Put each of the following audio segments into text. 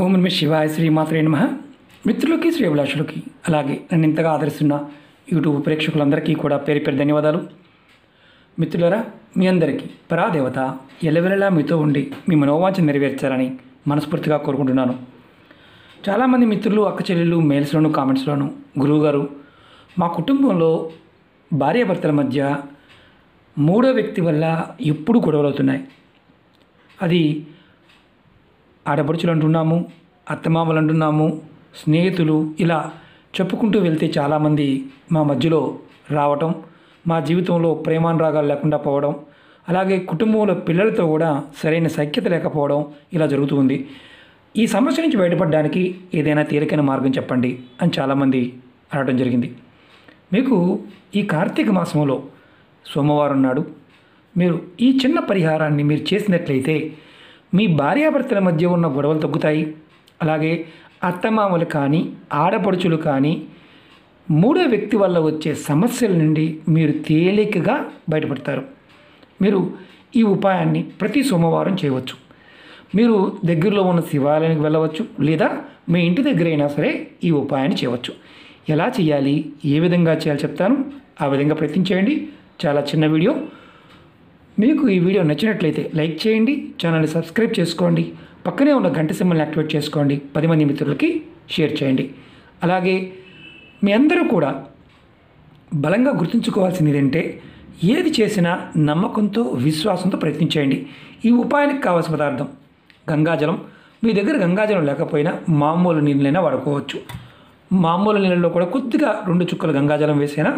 ఓం నమ శివాయ శ్రీమాత్రే నమః. మిత్రులకి శ్రేభిలాషులకి అలాగే నన్ను ఇంతగా ఆదరిస్తున్న యూట్యూబ్ ప్రేక్షకులందరికీ కూడా పేరు పేరు ధన్యవాదాలు. మిత్రులారా, మీ అందరికీ పరాదేవత ఎల్లవెల్లలా మీతో ఉండి మీ మనోవాంఛ నెరవేర్చాలని మనస్ఫూర్తిగా కోరుకుంటున్నాను. చాలామంది మిత్రులు అక్క చెల్లెళ్ళు మెయిల్స్లోను కామెంట్స్లోను గురువుగారు మా కుటుంబంలో భార్యాభర్తల మధ్య మూడో వ్యక్తి వల్ల ఎప్పుడు గొడవలు అవుతున్నాయి. అది ఆడపడుచులు అంటున్నాము, అత్తమామలు అంటున్నాము, స్నేహితులు, ఇలా చెప్పుకుంటూ వెళ్తే చాలామంది మా మధ్యలో రావటం, మా జీవితంలో ప్రేమానురాగాలు లేకుండా పోవడం, అలాగే కుటుంబంలో పిల్లలతో కూడా సరైన సఖ్యత లేకపోవడం ఇలా జరుగుతుంది. ఈ సమస్య నుంచి బయటపడడానికి ఏదైనా తేలికైన మార్గం చెప్పండి అని చాలామంది అడగడం జరిగింది. మీకు ఈ కార్తీక మాసంలో సోమవారం నాడు మీరు ఈ చిన్న పరిహారాన్ని మీరు చేసినట్లయితే మీ భార్యాభర్తల మధ్య ఉన్న గొడవలు తగ్గుతాయి. అలాగే అత్తమామలు కానీ ఆడపడుచులు కానీ మూడో వ్యక్తి వల్ల వచ్చే సమస్యల నుండి మీరు తేలికగా బయటపడతారు. మీరు ఈ ఉపాయాన్ని ప్రతి సోమవారం చేయవచ్చు. మీరు దగ్గరలో ఉన్న శివాలయానికి వెళ్ళవచ్చు, లేదా మీ ఇంటి దగ్గర అయినా సరే ఈ ఉపాయాన్ని చేయవచ్చు. ఎలా చేయాలి, ఏ విధంగా చేయాలి చెప్తాను. ఆ విధంగా ప్రయత్నించేయండి. చాలా చిన్న వీడియో. మీకు ఈ వీడియో నచ్చినట్లయితే లైక్ చేయండి, ఛానల్ని సబ్స్క్రైబ్ చేసుకోండి, పక్కనే ఉన్న గంట సింబల్ని యాక్టివేట్ చేసుకోండి, 10 మంది మిత్రులకి షేర్ చేయండి. అలాగే మీ అందరూ కూడా బలంగా గుర్తుంచుకోవాల్సింది ఏంటంటే, ఏది చేసినా నమ్మకంతో విశ్వాసంతో ప్రయత్నించేయండి. ఈ ఉపాయానికి కావాల్సిన పదార్థం గంగాజలం. మీ దగ్గర గంగాజలం లేకపోయినా మామూలు నీళ్ళైనా వాడుకోవచ్చు. మామూలు నీళ్ళలో కూడా కొద్దిగా 2 చుక్కలు గంగాజలం వేసైనా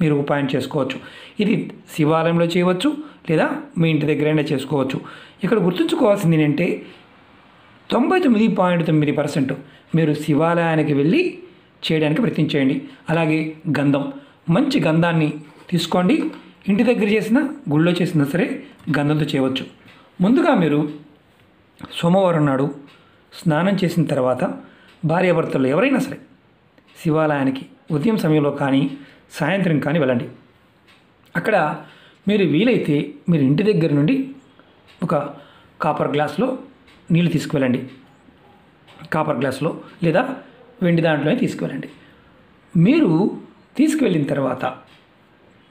మీరు ఉపాయం చేసుకోవచ్చు. ఇది శివాలయంలో చేయవచ్చు, లేదా మీ ఇంటి దగ్గరైనా చేసుకోవచ్చు. ఇక్కడ గుర్తుంచుకోవాల్సింది ఏంటంటే 99.9% మీరు శివాలయానికి వెళ్ళి చేయడానికి ప్రయత్నించేయండి. అలాగే గంధం, మంచి గంధాన్ని తీసుకోండి. ఇంటి దగ్గర చేసినా గుళ్ళో చేసినా సరే గంధంతో చేయవచ్చు. ముందుగా మీరు సోమవారం నాడు స్నానం చేసిన తర్వాత భార్యాభర్తలు ఎవరైనా సరే శివాలయానికి ఉదయం సమయంలో కానీ సాయంత్రం కానీ వెళ్ళండి. అక్కడ మీరు వీలైతే మీరు ఇంటి దగ్గర నుండి ఒక కాపర్ గ్లాస్లో నీళ్ళు తీసుకువెళ్ళండి. కాపర్ గ్లాస్లో లేదా వెండి దాంట్లోనే తీసుకువెళ్ళండి. మీరు తీసుకువెళ్ళిన తర్వాత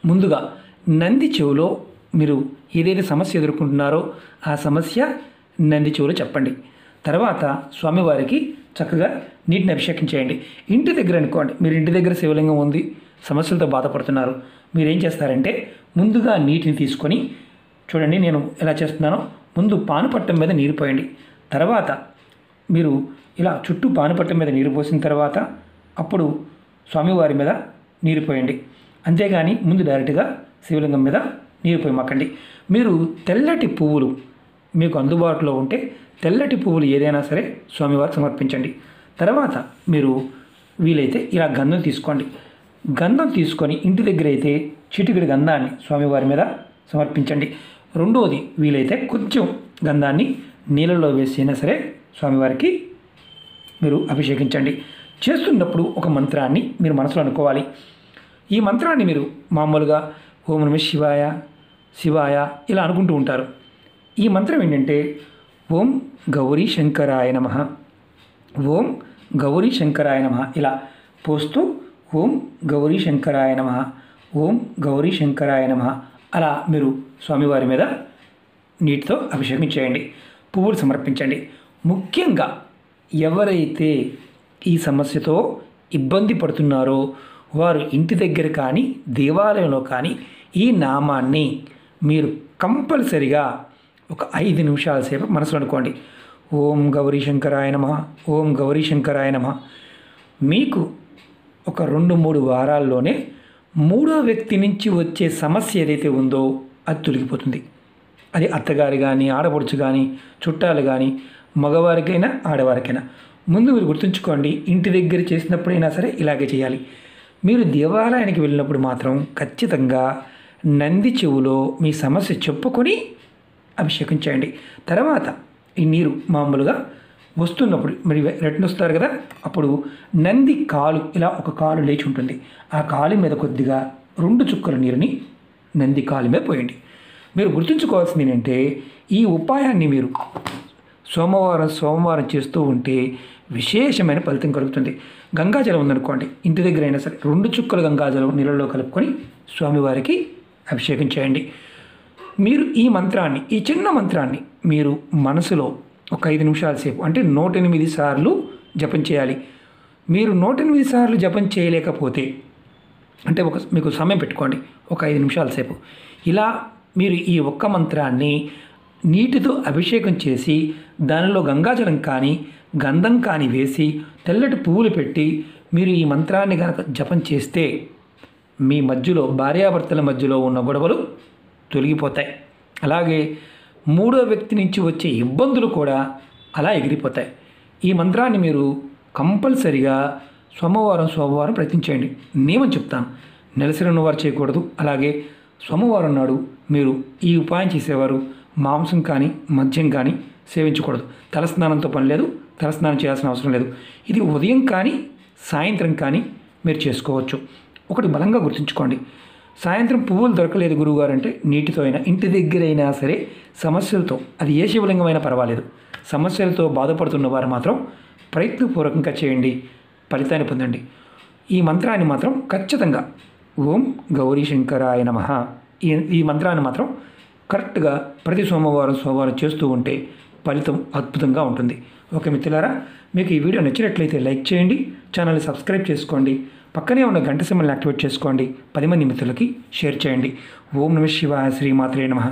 ముందుగా నంది చెవులో మీరు ఏదైతే సమస్య ఎదుర్కొంటున్నారో ఆ సమస్య నంది చెవులో చెప్పండి. తర్వాత స్వామివారికి చక్కగా నీటిని అభిషేకం చేయండి. ఇంటి దగ్గర అనుకోండి, మీరు ఇంటి దగ్గర శివలింగం ఉంది, సమస్యలతో బాధపడుతున్నారు, మీరేం చేస్తారంటే ముందుగా నీటిని తీసుకొని, చూడండి నేను ఎలా చేస్తున్నానో, ముందు పానుపట్టం మీద నీరు పోయండి. తర్వాత మీరు ఇలా చుట్టూ పానుపట్టం మీద నీరు పోసిన తర్వాత అప్పుడు స్వామివారి మీద నీరు పోయండి. అంతేగాని ముందు డైరెక్ట్గా శివలింగం మీద నీరు పోయమాకండి. మీరు తెల్లటి పువ్వులు మీకు అందుబాటులో ఉంటే తెల్లటి పువ్వులు ఏదైనా సరే స్వామివారికి సమర్పించండి. తర్వాత మీరు వీలైతే ఇలా గంధం తీసుకోండి. గంధం తీసుకొని ఇంటి దగ్గర అయితే చిటికెడు గంధాన్ని స్వామివారి మీద సమర్పించండి. రెండోది వీలైతే కొంచెం గంధాన్ని నీళ్ళలో వేసైనా సరే స్వామివారికి మీరు అభిషేకించండి. చేస్తున్నప్పుడు ఒక మంత్రాన్ని మీరు మనసులో అనుకోవాలి. ఈ మంత్రాన్ని మీరు మామూలుగా ఓం నమః శివాయ శివాయ ఇలా అనుకుంటూ ఉంటారు. ఈ మంత్రం ఏంటంటే ఓం గౌరీ శంకరాయ నమః, ఓం గౌరీ శంకరాయ నమః ఇలా పోస్తూ ఓం గౌరీ శంకరాయ నమః, ఓం గౌరీ శంకరాయ నమః అలా మీరు స్వామివారి మీద నీటితో అభిషేకం చేయండి. పువ్వులు సమర్పించండి. ముఖ్యంగా ఎవరైతే ఈ సమస్యతో ఇబ్బంది పడుతున్నారో వారు ఇంటి దగ్గర కానీ దేవాలయంలో కానీ ఈ నామాన్ని మీరు కంపల్సరిగా ఒక 5 నిమిషాల సేపు మనసులో అనుకోండి. ఓం గౌరీ శంకరాయ నమః, ఓం గౌరీ శంకరాయ నమః. మీకు ఒక 2-3 వారాల్లోనే మూడో వ్యక్తి నుంచి వచ్చే సమస్య ఏదైతే ఉందో అది తొలగిపోతుంది. అది అత్తగారు కానీ ఆడపడుచు కానీ చుట్టాలు కానీ మగవారికైనా ఆడవారికైనా. ముందు మీరు గుర్తుంచుకోండి, ఇంటి దగ్గర చేసినప్పుడైనా సరే ఇలాగే చేయాలి. మీరు దేవాలయానికి వెళ్ళినప్పుడు మాత్రం ఖచ్చితంగా నంది చెవులో మీ సమస్య చెప్పుకొని అభిషేకం చేయండి. తర్వాత ఈ నీరు మామూలుగా వస్తున్నప్పుడు మరి రిటర్న్ వస్తారు కదా, అప్పుడు నంది కాలు ఇలా ఒక కాలు లేచి ఉంటుంది. ఆ కాలు మీద కొద్దిగా 2 చుక్కల నీరుని నంది కాలు మీద పోయండి. మీరు గుర్తుంచుకోవాల్సింది ఏంటంటే ఈ ఉపాయాన్ని మీరు సోమవారం చేస్తూ ఉంటే విశేషమైన ఫలితం కలుగుతుంది. గంగాజలం ఉందనుకోండి, ఇంటి దగ్గర అయినా సరే 2 చుక్కల గంగాజలం నీళ్ళలో కలుపుకొని స్వామివారికి అభిషేకం చేయండి. మీరు ఈ చిన్న మంత్రాన్ని మీరు మనసులో ఒక 5 నిమిషాల సేపు అంటే 108 సార్లు జపం చేయాలి. మీరు 108 సార్లు జపం చేయలేకపోతే అంటే మీకు సమయం పెట్టుకోండి, ఒక 5 నిమిషాల సేపు. ఇలా మీరు ఈ ఒక్క మంత్రాన్ని నీటితో అభిషేకం చేసి దానిలో గంగాజలం కానీ గంధం కానీ వేసి తెల్లటి పువ్వులు పెట్టి మీరు ఈ మంత్రాన్ని కనుక జపం చేస్తే మీ మధ్యలో భార్యాభర్తల మధ్యలో ఉన్న గొడవలు తొలగిపోతాయి. అలాగే 3వ వ్యక్తి నుంచి వచ్చే ఇబ్బందులు కూడా అలా ఎగిరిపోతాయి. ఈ మంత్రాన్ని మీరు కంపల్సరిగా సోమవారం ప్రయత్నించండి. నియమం చెప్తాను, నెలసరి ఉన్నవారు చేయకూడదు. అలాగే సోమవారం నాడు మీరు ఈ ఉపాయం చేసేవారు మాంసం కానీ మద్యం కానీ సేవించకూడదు. తలస్నానంతో పని లేదు, తలస్నానం చేయాల్సిన అవసరం లేదు. ఇది ఉదయం కానీ సాయంత్రం కానీ మీరు చేసుకోవచ్చు. ఒకటి బలంగా గుర్తుంచుకోండి, సాయంత్రం పువ్వులు దొరకలేదు గురువుగారు అంటే నీటితో అయినా ఇంటి దగ్గర అయినా సరే సమస్యలతో, అది ఏ శివలింగం అయినా పర్వాలేదు, సమస్యలతో బాధపడుతున్న వారు మాత్రం ప్రయత్నపూర్వకంగా చేయండి, ఫలితాన్ని పొందండి. ఈ మంత్రాన్ని మాత్రం ఖచ్చితంగా ఓం గౌరీ శంకరాయ నమః ఈ మంత్రాన్ని మాత్రం కరెక్ట్గా ప్రతి సోమవారం చేస్తూ ఉంటే ఫలితం అద్భుతంగా ఉంటుంది. ఓకే మిత్రులారా, మీకు ఈ వీడియో నచ్చినట్లయితే లైక్ చేయండి, ఛానల్ని సబ్స్క్రైబ్ చేసుకోండి, పక్కనే ఉన్న గంట సింబల్ని యాక్టివేట్ చేసుకోండి, 10 మంది మిత్రులకి షేర్ చేయండి. ఓం నమః శివాయ, శ్రీమాత్రే నమః.